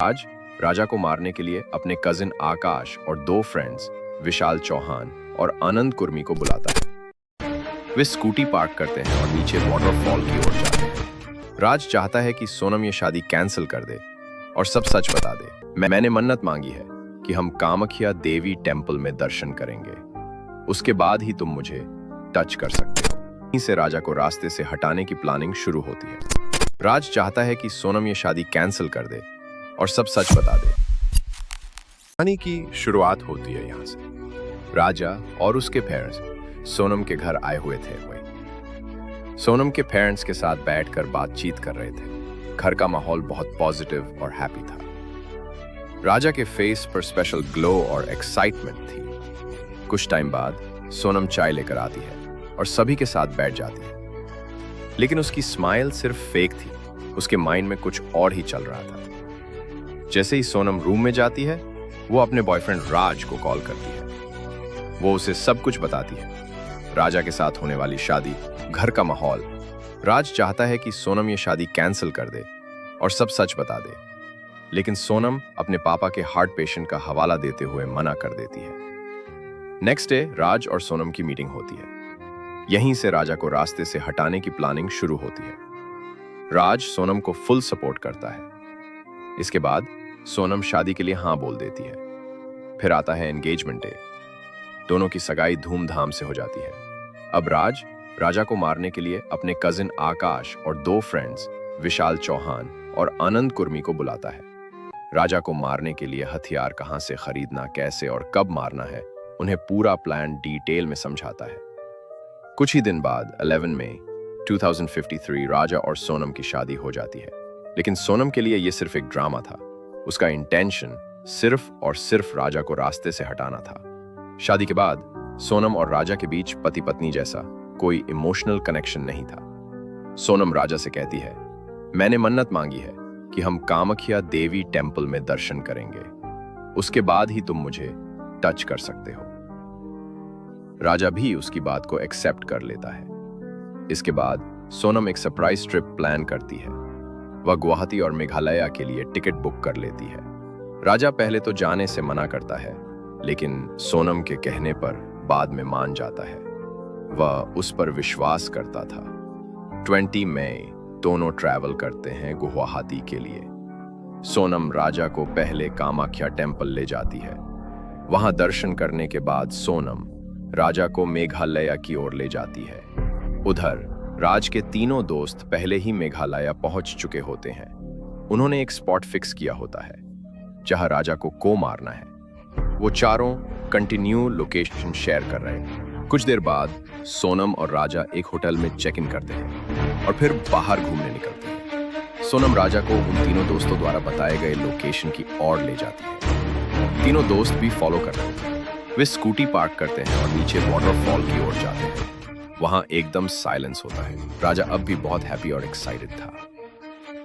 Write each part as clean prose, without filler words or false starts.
आज राजा को मारने के लिए अपने कजिन आकाश और दो फ्रेंड्स विशाल चौहान और आनंद कुर्मी को बुलाता है। वे स्कूटी पार्क करते हैं और नीचे वाटरफॉल की ओर जाते हैं। राज चाहता है कि सोनम ये शादी कैंसिल कर दे और सब सच बता दे। मैंने मन्नत मांगी है कि हम कामाख्या देवी टेम्पल में दर्शन करेंगे, उसके बाद ही तुम मुझे टच कर सकते हो। यहीं से राजा को रास्ते से हटाने की प्लानिंग शुरू होती है। राज चाहता है कि सोनम ये शादी कैंसिल कर दे और सब सच बता दे। कहानी की शुरुआत होती है यहाँ से। राजा और उसके पेरेंट्स सोनम के घर आए हुए थे। सोनम के पेरेंट्स के साथ बैठकर बातचीत कर रहे थे। घर का माहौल बहुत पॉजिटिव और हैप्पी था। राजा के फेस पर स्पेशल ग्लो और एक्साइटमेंट थी। कुछ टाइम बाद सोनम चाय लेकर आती है और सभी के साथ बैठ जाती है, लेकिन उसकी स्माइल सिर्फ फेक थी। उसके माइंड में कुछ और ही चल रहा था। जैसे ही सोनम रूम में जाती है, वो अपने बॉयफ्रेंड राज को कॉल करती है। वो उसे सब कुछ बताती है, राजा के साथ होने वाली शादी, घर का माहौल। राज चाहता है कि सोनम ये शादी कैंसिल कर दे और सब सच बता दे, लेकिन सोनम अपने पापा के हार्ट पेशेंट का हवाला देते हुए मना कर देती है। नेक्स्ट डे राज और सोनम की मीटिंग होती है। यहीं से राजा को रास्ते से हटाने की प्लानिंग शुरू होती है। राज सोनम को फुल सपोर्ट करता है। इसके बाद सोनम शादी के लिए हाँ बोल देती है। फिर आता है एंगेजमेंट डे। दोनों की सगाई धूमधाम से हो जाती है। अब राज राजा को मारने के लिए अपने कजिन आकाश और दो फ्रेंड्स विशाल चौहान और आनंद कुर्मी को बुलाता है। राजा को मारने के लिए हथियार कहां से खरीदना, कैसे और कब मारना है, उन्हें पूरा प्लान डिटेल में समझाता है। कुछ ही दिन बाद 11 मई 2053 राजा और सोनम की शादी हो जाती है। लेकिन सोनम के लिए यह सिर्फ एक ड्रामा था। उसका इंटेंशन सिर्फ और सिर्फ राजा को रास्ते से हटाना था। शादी के बाद सोनम और राजा के बीच पति पत्नी जैसा कोई इमोशनल कनेक्शन नहीं था। सोनम राजा से कहती है, मैंने मन्नत मांगी है कि हम कामाख्या देवी टेम्पल में दर्शन करेंगे, उसके बाद ही तुम मुझे टच कर सकते हो। राजा भी उसकी बात को एक्सेप्ट कर लेता है। इसके बाद सोनम एक सरप्राइज ट्रिप प्लान करती है। वह गुवाहाटी और मेघालय के लिए टिकट बुक कर लेती है। राजा पहले तो जाने से मना करता है, लेकिन सोनम के कहने पर बाद में मान जाता है। वह उस पर विश्वास करता था। 20 मई दोनों ट्रैवल करते हैं गुवाहाटी के लिए। सोनम राजा को पहले कामाख्या टेम्पल ले जाती है। वहां दर्शन करने के बाद सोनम राजा को मेघालय की ओर ले जाती है। उधर राज के तीनों दोस्त पहले ही मेघालय पहुंच चुके होते हैं। उन्होंने एक स्पॉट फिक्स किया होता है जहां राजा को मारना है। वो चारों कंटिन्यू लोकेशन शेयर कर रहे हैं। कुछ देर बाद सोनम और राजा एक होटल में चेक इन करते हैं और फिर बाहर घूमने निकलते हैं। सोनम राजा को उन तीनों दोस्तों द्वारा बताए गए लोकेशन की ओर ले जाती है। तीनों दोस्त भी फॉलो कर रहे थे। वे स्कूटी पार्क करते हैं और नीचे वाटरफॉल की ओर जाते हैं। वहां एकदम साइलेंस होता है। राजा अब भी बहुत हैप्पी और एक्साइटेड था।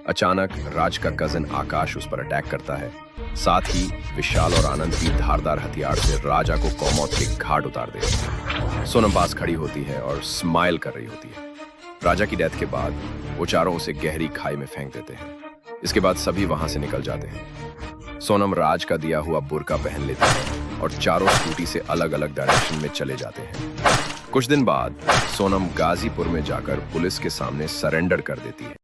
अचानक राज का कजिन आकाश उस पर अटैक करता है। साथ ही विशाल और आनंद भी धारदार हथियार से राजा को मौत के घाट उतार देते हैं। सोनम पास खड़ी होती है और स्माइल कर रही होती है। राजा की डेथ के बाद वो चारों उसे गहरी खाई में फेंक देते हैं। इसके बाद सभी वहां से निकल जाते हैं। सोनम राज का दिया हुआ बुर्का पहन लेती है और चारों स्कूटी से अलग अलग डायरेक्शन में चले जाते हैं। कुछ दिन बाद सोनम गाजीपुर में जाकर पुलिस के सामने सरेंडर कर देती है।